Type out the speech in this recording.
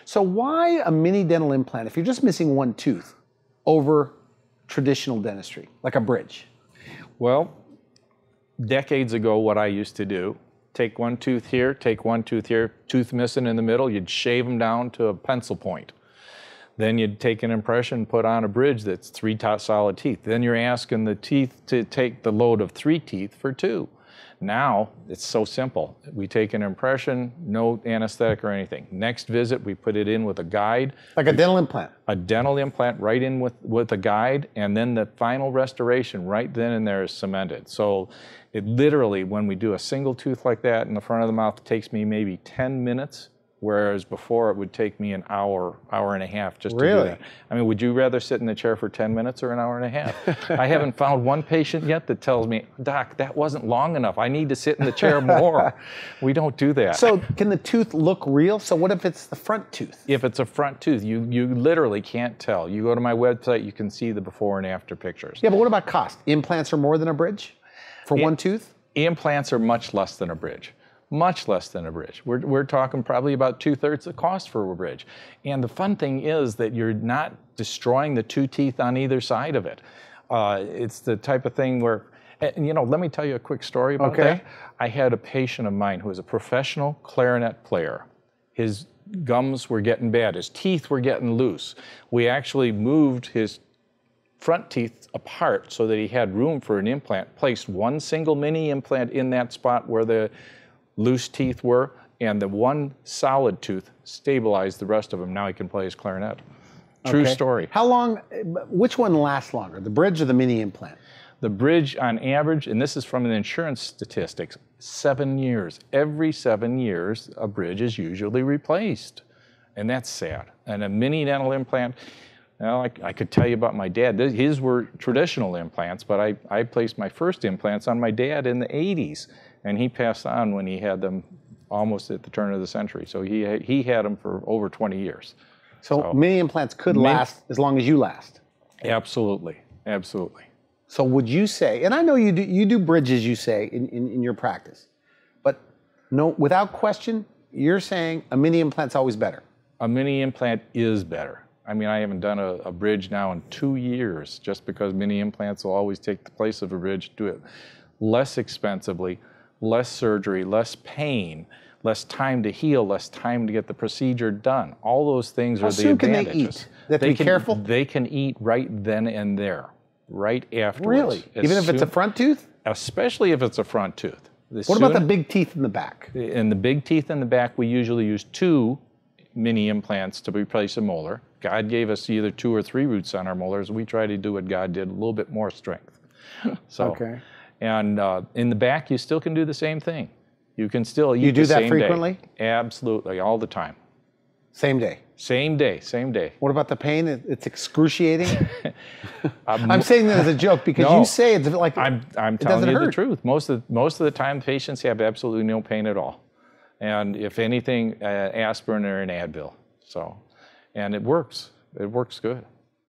So why a mini dental implant if you're just missing one tooth over traditional dentistry, like a bridge? Well, decades ago, what I used to do, take one tooth here, take one tooth here, tooth missing in the middle, you'd shave them down to a pencil point. Then you'd take an impression, put on a bridge that's 3 solid teeth. Then you're asking the teeth to take the load of 3 teeth for 2. Now, it's so simple. We take an impression, no anesthetic or anything. Next visit, we put it in with a guide. Like a dental implant? A dental implant right in with a guide, and then the final restoration right then and there is cemented. So it literally, when we do a single tooth like that in the front of the mouth, it takes me maybe 10 minutes, whereas before it would take me an hour, hour and a half just to do that. I mean, would you rather sit in the chair for 10 minutes or an hour and a half? I haven't found one patient yet that tells me, Doc, that wasn't long enough. I need to sit in the chair more. We don't do that. So can the tooth look real? So what if it's the front tooth? If it's a front tooth, you literally can't tell. You go to my website, you can see the before and after pictures. Yeah, but what about cost? Implants are more than a bridge for one tooth? Implants are much less than a bridge. Much less than a bridge. We're talking probably about 2/3 the cost for a bridge. And the fun thing is that you're not destroying the 2 teeth on either side of it. It's the type of thing where, and you know, let me tell you a quick story about that. I had a patient of mine who was a professional clarinet player. His gums were getting bad. His teeth were getting loose. We actually moved his front teeth apart so that he had room for an implant, placed one single mini implant in that spot where the loose teeth were, and the one solid tooth stabilized the rest of them. Now he can play his clarinet. True story. How long, which one lasts longer, the bridge or the mini implant? The bridge on average, and this is from the insurance statistics, 7 years. Every 7 years, a bridge is usually replaced. And that's sad. And a mini dental implant, well, I could tell you about my dad. His were traditional implants, but I placed my first implants on my dad in the 80s. And he passed on when he had them almost at the turn of the century. So he had them for over 20 years. So mini implants could last as long as you last? Absolutely, absolutely. So would you say, and I know you do bridges, you say, in your practice, but no, without question, you're saying a mini implant's always better? A mini implant is better. I mean, I haven't done a bridge now in 2 years, just because mini implants will always take the place of a bridge, do it less expensively, less surgery, less pain, less time to heal, less time to get the procedure done. All those things are the advantages. How soon can they eat? They have to be careful? They can eat right then and there, right afterwards. Really? Even if it's a front tooth? Especially if it's a front tooth. What about the big teeth in the back? In the big teeth in the back, we usually use 2 mini implants to replace a molar. God gave us either 2 or 3 roots on our molars. We try to do what God did, a little bit more strength. So, and in the back, you still can do the same thing. You can still eat the same day. You do that frequently? Absolutely, all the time. Same day? Same day, same day. What about the pain? It's excruciating? I'm saying that as a joke because you say it's like I'm telling you the truth. Most of the time, patients have absolutely no pain at all. And if anything, aspirin or an Advil. So, and it works. It works good.